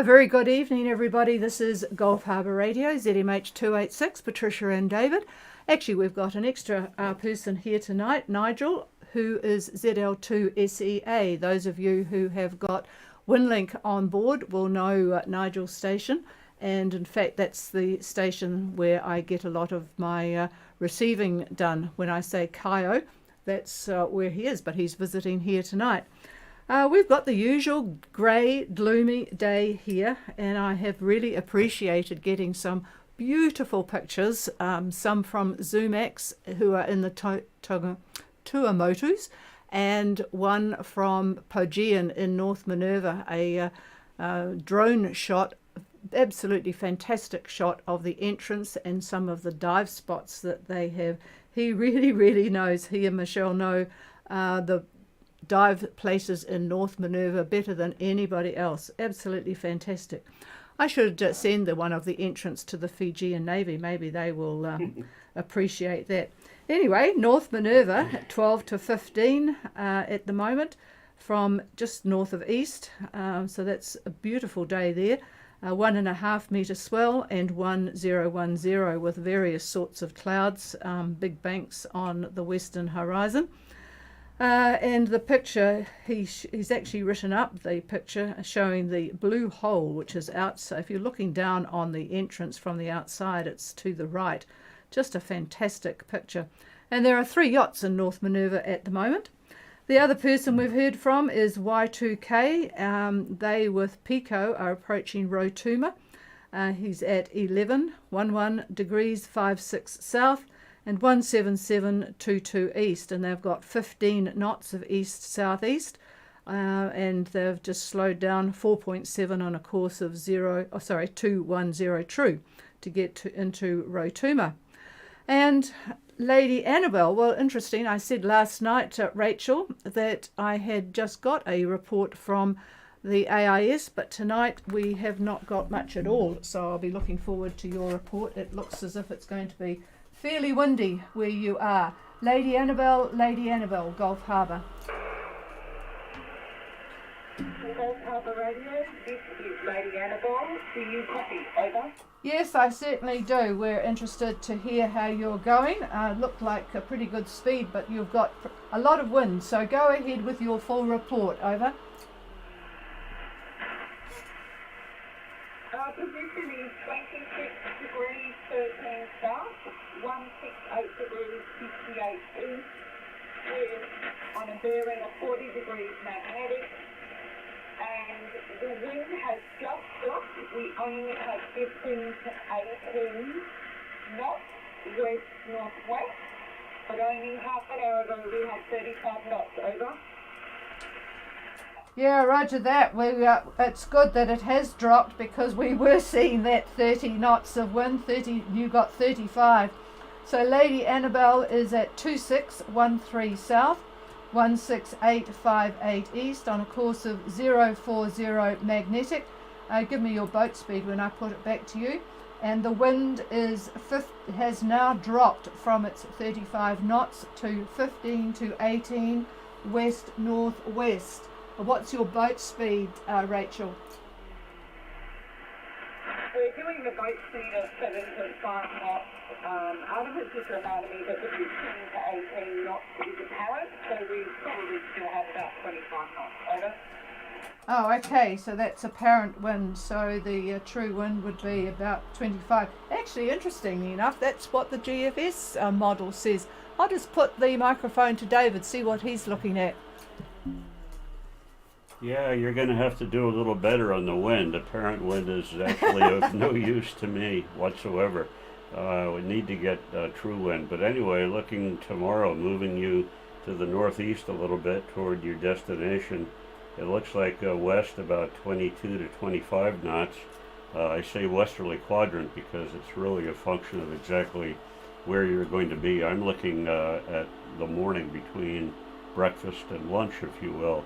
A very good evening, everybody. This is Gulf Harbour Radio, ZMH 286, Patricia and David. Actually, we've got an extra person here tonight, Nigel, who is ZL2SEA. Those of you who have got WinLink on board will know Nigel's station. And in fact, that's the station where I get a lot of my receiving done. When I say Kaio, that's where he is, but he's visiting here tonight. We've got the usual grey, gloomy day here, and I have really appreciated getting some beautiful pictures, some from ZoomX, who are in the Tuamotus, and one from Pogean in North Minerva, a drone shot, absolutely fantastic shot of the entrance and some of the dive spots that they have. He really knows, he and Michelle know the dive places in North Minerva better than anybody else. Absolutely fantastic. I should send the one of the entrance to the Fijian Navy. Maybe they will appreciate that. Anyway, North Minerva, 12 to 15 at the moment, from just north of east. So that's a beautiful day there. 1.5 metre swell and 1010 with various sorts of clouds, big banks on the western horizon. And the picture, he's actually written up the picture showing the blue hole, which is out. So if you're looking down on the entrance from the outside, it's to the right. Just a fantastic picture. And there are 3 yachts in North Minerva at the moment. The other person we've heard from is Y2K. They with Pico are approaching Rotuma. He's at 11 degrees 56 south and 17722 east, and they've got 15 knots of east-southeast, and they've just slowed down 4.7 on a course of 210 true to get into Rotuma. And Lady Annabelle, well, interesting, I said last night, Rachel, that I had just got a report from the AIS, but tonight we have not got much at all, so I'll be looking forward to your report. It looks as if it's going to be fairly windy where you are. Lady Annabelle, Gulf Harbour. Gulf Harbour Radio, this is Lady Annabelle. Do you copy? Over. Yes, I certainly do. We're interested to hear how you're going. Looked like a pretty good speed, but you've got a lot of wind, so go ahead with your full report. Over. Position is 26 degrees 13 south, 168 degrees 58 east. We're on a bearing of 40 degrees magnetic, and the wind has just dropped. We only have 15 to 18 knots west-northwest, but only half an hour ago we had 35 knots. Over. Yeah, roger that. It's good that it has dropped, because we were seeing that 30 knots of wind. 30, you got 35. So Lady Annabelle is at 2613 south, 16858 east on a course of 040 magnetic. Give me your boat speed when I put it back to you. And the wind has now dropped from its 35 knots to 15 to 18 west-northwest. What's your boat speed, Rachel? We're doing the boat speed of 7 to 5 knots. Adam has just reminded me that the 15 to 18 knots is apparent, so we probably still have about 25 knots. Over. Oh, okay, so that's apparent wind, so the true wind would be about 25. Actually, interestingly enough, that's what the GFS model says. I'll just put the microphone to David, see what he's looking at. Yeah, you're going to have to do a little better on the wind. Apparent wind is actually of no use to me whatsoever. We need to get true wind. But anyway, looking tomorrow, moving you to the northeast a little bit toward your destination. It looks like west about 22 to 25 knots. I say westerly quadrant because it's really a function of exactly where you're going to be. I'm looking at the morning between breakfast and lunch, if you will.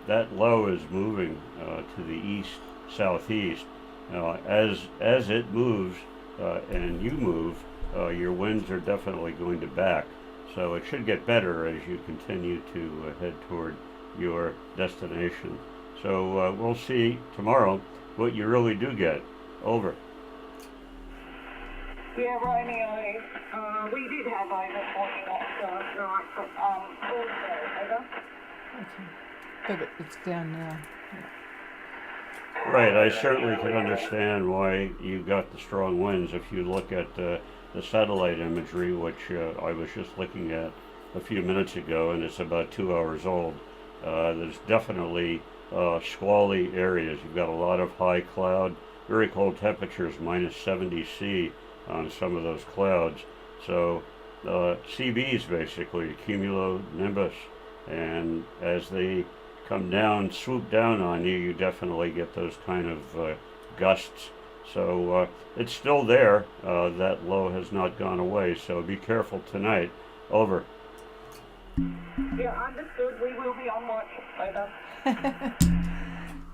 That low is moving to the east-southeast. As it moves and you move, your winds are definitely going to back. So it should get better as you continue to head toward your destination. So we'll see tomorrow. what you really do get. Over. Yeah, Romeo, we did have over 40 knots last night, but also, over. Okay. But it's down now. Right, I certainly can understand why you got the strong winds. If you look at the satellite imagery, which I was just looking at a few minutes ago, and it's about 2 hours old, there's definitely squally areas. You've got a lot of high cloud, very cold temperatures, minus 70 C on some of those clouds. So CBs basically, cumulonimbus, and as they come down, swoop down on you, you definitely get those kind of gusts. So it's still there. That low has not gone away, so be careful tonight. Over. Yeah, understood. We will be on watch, over.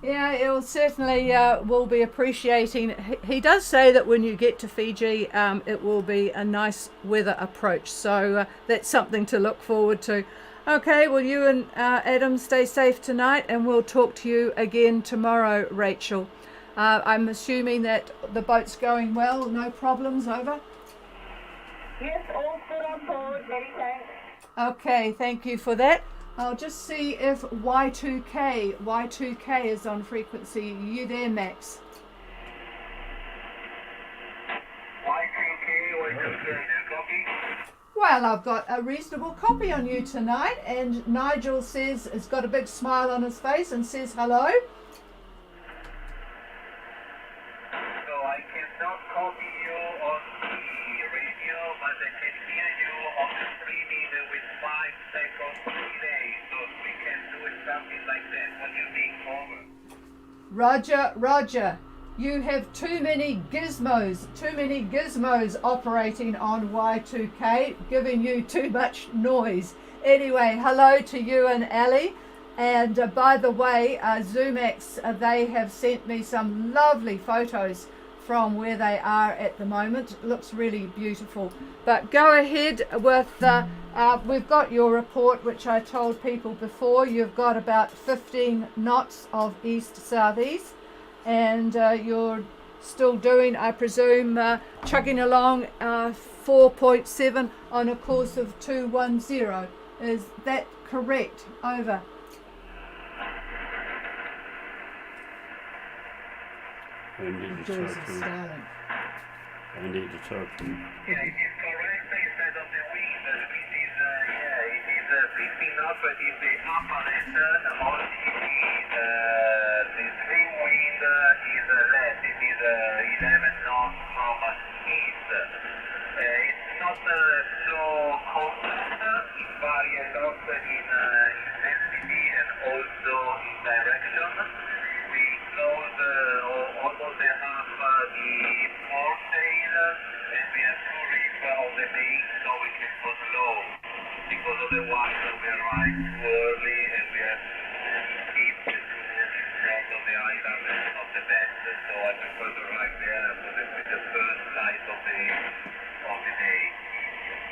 Yeah, it will certainly will be appreciating. He does say that when you get to Fiji, it will be a nice weather approach. So that's something to look forward to. Okay, well, you and Adam stay safe tonight, and we'll talk to you again tomorrow, Rachel. I'm assuming that the boat's going well, no problems, over? Yes, all good on board. Many thanks. Okay, thank you for that. I'll just see if Y2K is on frequency. Are you there, Max? Y2K, copy. Well, I've got a reasonable copy on you tonight, and Nigel says, has got a big smile on his face and says hello. So I cannot copy you on the radio, but I can hear you on the streaming with 5 seconds delay. So we can do it something like that. What do you think, over? Roger, Roger. You have too many gizmos operating on Y2K, giving you too much noise. Anyway, hello to you and Ali. And by the way, Zoomax, they have sent me some lovely photos from where they are at the moment. It looks really beautiful. But go ahead with, we've got your report, which I told people before. You've got about 15 knots of east-southeast. And you're still doing, I presume, chugging along 4.7 on a course of 210. Is that correct? Over. I need to Joyce talk is to silent. I need to talk to you. Yeah, it is correct. Instead of the wind, it is, it is 15 knots, but it's the upper end. All the stream wind is less. It is 11 knots from east. It's not so constant. It varies a lot in intensity and also in direction. We close almost half the foresail, and we have 2 reefs on the main, so we can go slow, because otherwise we arrive too early and we have to keep the in front of the island. It's not the best, so I prefer to arrive there with the first light of the day.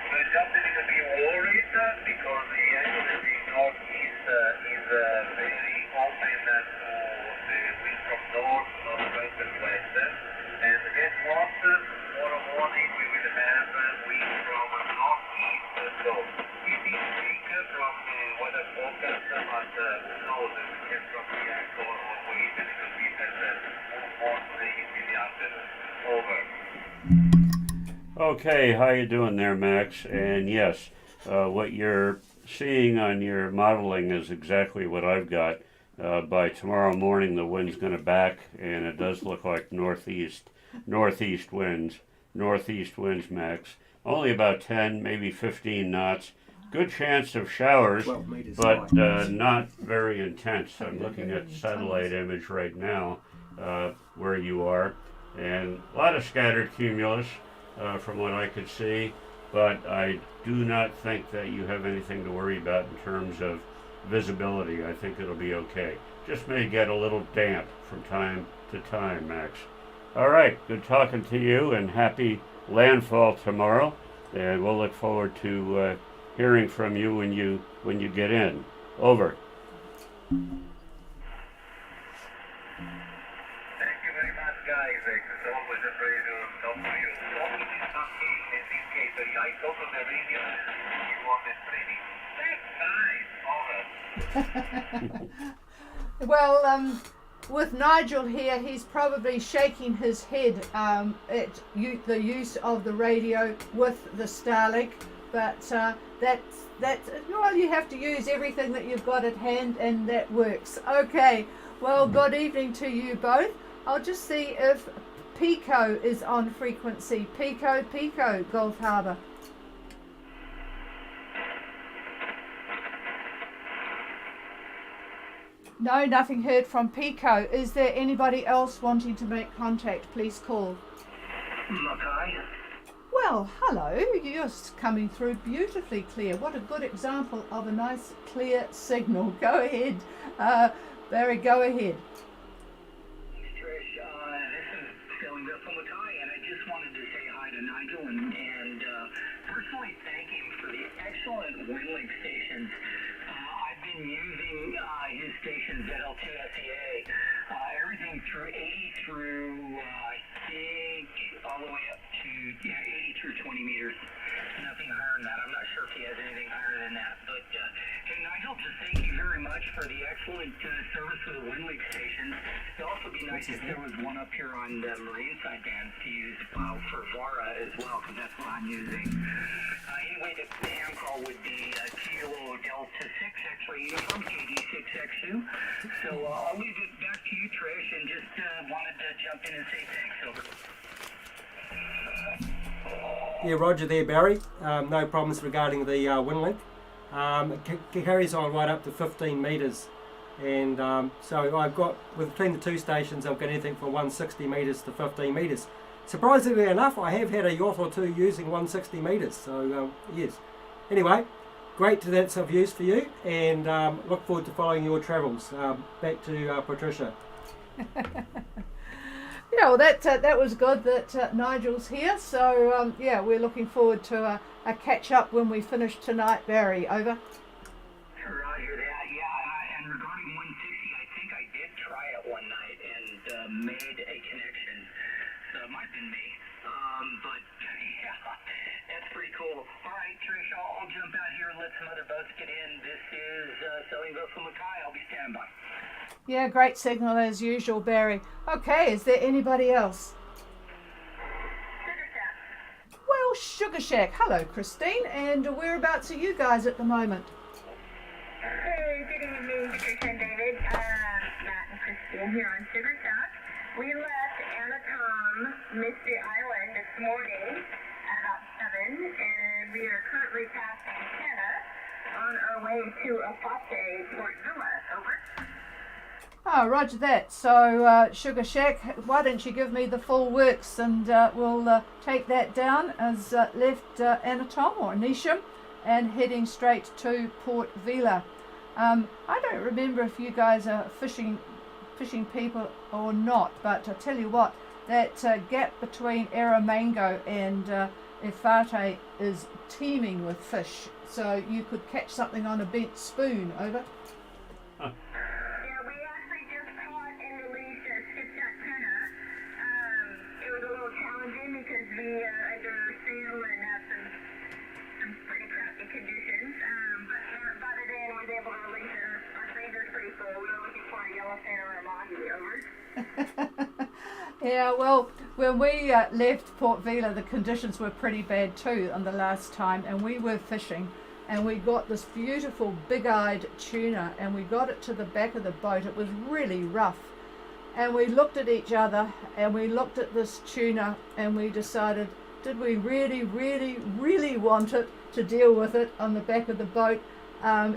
We're just a little bit worried because the angle northeast is very open to the wind from north, northwest and west. And guess what? Tomorrow morning we will have wind from northeast. So it is weak from the weather forecast, but who knows, we can from the anchor or wait a little bit and move more late in the afternoon. Over. Okay, how you doing there, Max? And yes, what you're seeing on your modeling is exactly what I've got. By tomorrow morning, the wind's going to back, and it does look like northeast winds, Max. Only about 10, maybe 15 knots. Good chance of showers, but not very intense. I'm looking at satellite image right now where you are, and a lot of scattered cumulus from what I could see, but I do not think that you have anything to worry about in terms of visibility. I think it'll be okay. Just may get a little damp from time to time, Max. All right, good talking to you, and happy landfall tomorrow, and we'll look forward to hearing from you when you get in. Over. Thank the very talk to you. So in this case, I go to the radio, you want the streaming. That's nice, over. Well, with Nigel here, he's probably shaking his head at the use of the radio with the Starlink, but that's well, you have to use everything that you've got at hand, and that works. Okay, well, good evening to you both. I'll just see if Pico is on frequency. Pico, Gulf Harbour. No, nothing heard from Pico. Is there anybody else wanting to make contact? Please call. Mackay. Well, hello. You're coming through beautifully clear. What a good example of a nice clear signal. Go ahead. Barry, go ahead. Trish, this is Philly from Mackay, and I just wanted to say hi to Nigel and personally thank him for the excellent WinLink stations. I've been using his stations at L2SEA, everything through 80 through, I think, all the way up to 80 through 20 meters. Nothing higher than that. I'm not sure if he has anything higher than that. But, hey, Nigel, just thank you very much for the excellent service for the WinLink stations. It'd also be nice if there was one up here on the marine side bands to use for VARA as well, because that's what I'm using. Anyway, the ham call would be Kilo Delta 6, X-ray uniform, KD6X2. So I'll leave it back to you, Trish, and just wanted to jump in and say thanks. Over. Yeah, Roger there, Barry. No problems regarding the WinLink. It carries on right up to 15 metres. And so I've got, between the two stations, I've got anything from 160 metres to 15 metres. Surprisingly enough, I have had a yacht or two using 160 metres. So, yes. Anyway, great that's of use for you. And look forward to following your travels. Back to Patricia. Yeah, well, that was good that Nigel's here. So, yeah, we're looking forward to a catch-up when we finish tonight. Barry, over. Roger that, yeah. And regarding 160, I think I did try it one night and made a connection. So it might have been me. But, yeah, that's pretty cool. All right, Trish, I'll jump out here and let some other boats get in. This is Selling Boat from Mackay. I'll be standing by. Yeah, great signal as usual, Barry. Okay, is there anybody else? Well, Sugar Shack. Hello, Christine. And whereabouts are you guys at the moment? Hey, good evening, Patricia and David. Matt and Christine here on Sugar Shack. We left Anatom Mystery Island this morning at about 7, and we are currently passing Kenna on our way to Afate, Port Villa. Over. Oh, roger that. So, Sugar Shack, why don't you give me the full works, and we'll take that down as left Anatom or Nisham and heading straight to Port Vila. I don't remember if you guys are fishing people or not, but I tell you what, that gap between Erromango and Efate is teeming with fish, so you could catch something on a bent spoon. Over. Because we under sail and have some pretty crappy conditions. But Matt got it in, was able to release our fingers pretty full. We were looking for a yellowfin or a mahi. Over. Yeah, well, when we left Port Vila, the conditions were pretty bad too on the last time, and we were fishing, and we got this beautiful big-eyed tuna, and we got it to the back of the boat. It was really rough. And we looked at each other, and we looked at this tuna, and we decided, did we really, really, really want it to deal with it on the back of the boat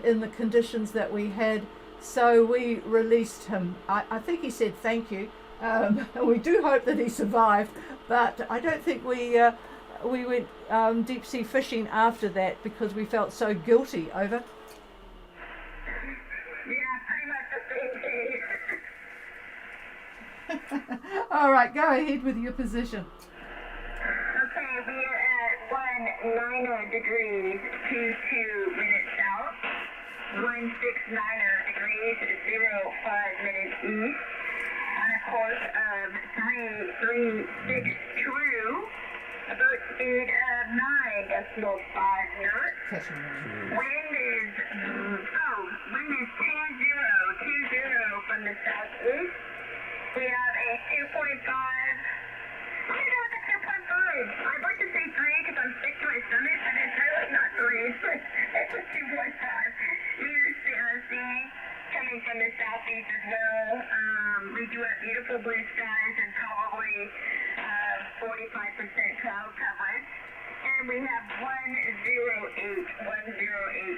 in the conditions that we had? So we released him. I think he said thank you. We do hope that he survived, but I don't think we went deep sea fishing after that because we felt so guilty. Over. Yeah, pretty much the same thing. All right, go ahead with your position. Okay, we are at 190 degrees, 22 minutes south, 169 degrees, 05 minutes east. on a course of 336 true, a boat speed of 9.5 knots. Wind is 10-0, from the southeast. We have a 2.5. I'm gonna go with the 2.5. I'd like to say 3 because I'm sick to my stomach, but it's really not 3. It's a 2.5 meters sea coming from the southeast as well. We do have beautiful blue skies and probably 45% cloud coverage. And we have 108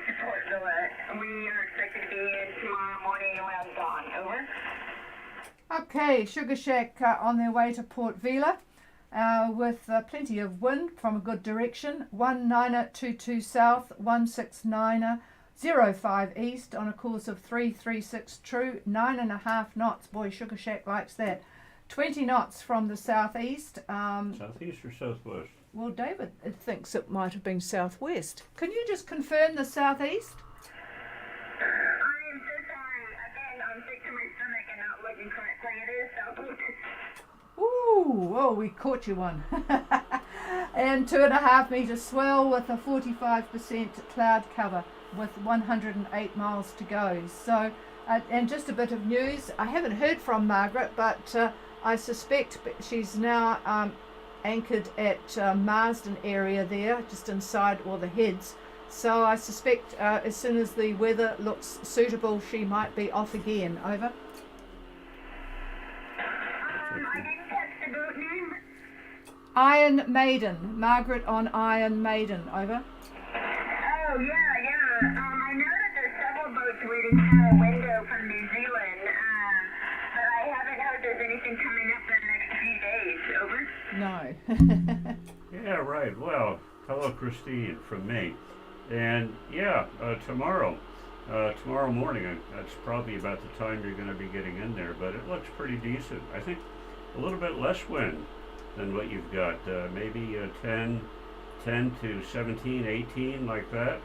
to Port Villa. We are expected to be in tomorrow morning around dawn. Over. Okay, Sugar Shack on their way to Port Vila with plenty of wind from a good direction. 1922 south, 16905 east on a course of 336 true, 9.5 knots. Boy, Sugar Shack likes that. 20 knots from the southeast. Southeast or southwest? Well, David thinks it might have been southwest. Can you just confirm the southeast? I am so sorry. Again, I'm sick to my stomach and not looking correctly. It is southeast. Ooh, oh, we caught you one. And 2.5 metre swell with a 45% cloud cover with 108 miles to go. So, and just a bit of news. I haven't heard from Margaret, but I suspect she's now anchored at Marsden area there, just inside all the heads. So I suspect as soon as the weather looks suitable, she might be off again. Over. I didn't catch the boat name. Iron Maiden. Margaret on Iron Maiden. Over. Oh, yeah. I know that there's several boats waiting for a window from New Zealand, but I haven't heard there's anything coming up in the next few days. Over. No. Yeah, right. Well, hello, Christine, from me. And yeah, tomorrow morning, that's probably about the time you're going to be getting in there, but it looks pretty decent. I think a little bit less wind than what you've got, maybe 10 to 17, 18, like that.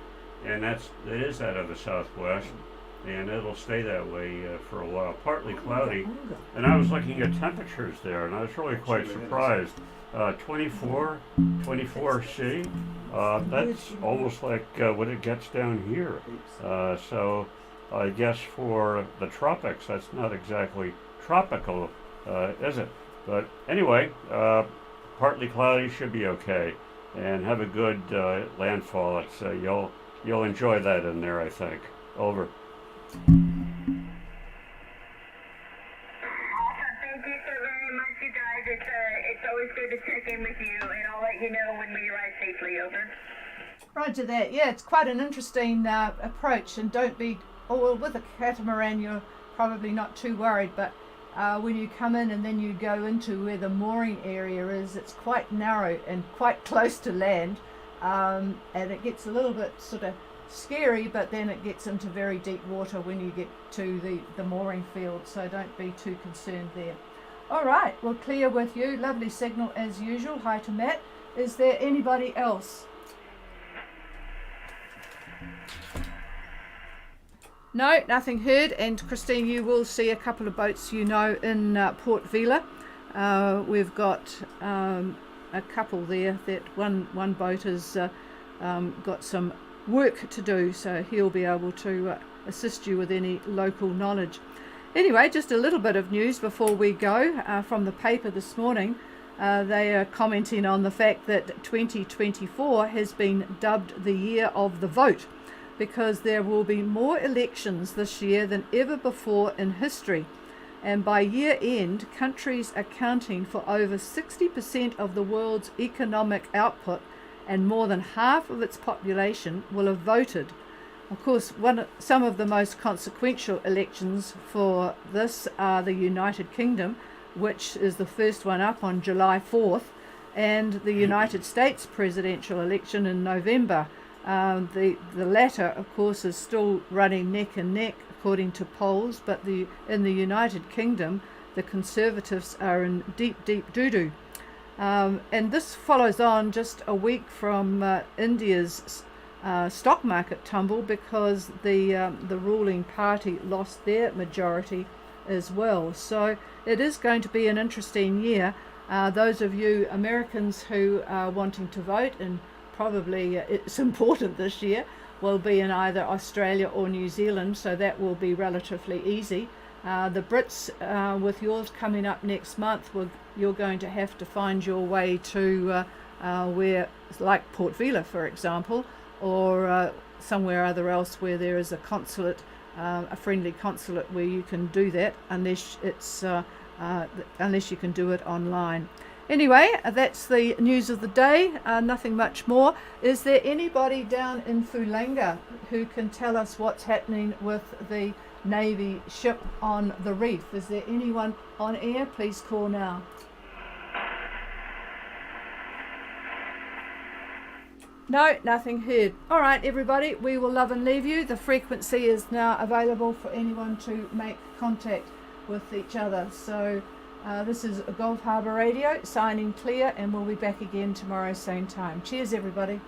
And it is out of the southwest, and it'll stay that way for a while. Partly cloudy, and I was looking at temperatures there, and I was really quite surprised. 24 C, that's almost like what it gets down here. So I guess for the tropics, that's not exactly tropical, is it? But anyway, partly cloudy should be okay, and have a good landfall. It's you'll enjoy that in there, I think. Over. It's always good to check in with you, and I'll let you know when we arrive safely. Over. Roger that. Yeah, it's quite an interesting approach, and don't be, well, with a catamaran you're probably not too worried, but when you come in and then you go into where the mooring area is, it's quite narrow and quite close to land, and it gets a little bit sort of scary, but then it gets into very deep water when you get to the mooring field, so don't be too concerned there. All right, well, clear with you. Lovely signal as usual. Hi to Matt. Is there anybody else? No, nothing heard. And Christine, you will see a couple of boats, you know, in Port Vila. We've got a couple there. That one boat has got some work to do, so he'll be able to assist you with any local knowledge. Anyway, just a little bit of news before we go from the paper this morning. They are commenting on the fact that 2024 has been dubbed the year of the vote because there will be more elections this year than ever before in history. And by year end, countries accounting for over 60% of the world's economic output and more than half of its population will have voted. Of course, some of the most consequential elections for this are the United Kingdom, which is the first one up on July 4th, and the United States presidential election in November. The latter, of course, is still running neck and neck according to polls, but in the United Kingdom, the Conservatives are in deep doo-doo. And this follows on just a week from India's stock market tumble because the ruling party lost their majority as well. So it is going to be an interesting year. Those of you Americans who are wanting to vote, and probably it's important this year, will be in either Australia or New Zealand, so that will be relatively easy. The Brits, with yours coming up next month, you're going to have to find your way to where, like Port Vila, for example, or somewhere other else where there is a consulate, a friendly consulate where you can do that, unless it's unless you can do it online. Anyway, that's the news of the day. Nothing much more. Is there anybody down in Fulanga who can tell us what's happening with the Navy ship on the reef? Is there anyone on air? Please call now. No, nothing heard. All right, everybody, we will love and leave you. The frequency is now available for anyone to make contact with each other. So this is Gulf Harbour Radio signing clear, and we'll be back again tomorrow same time. Cheers, everybody.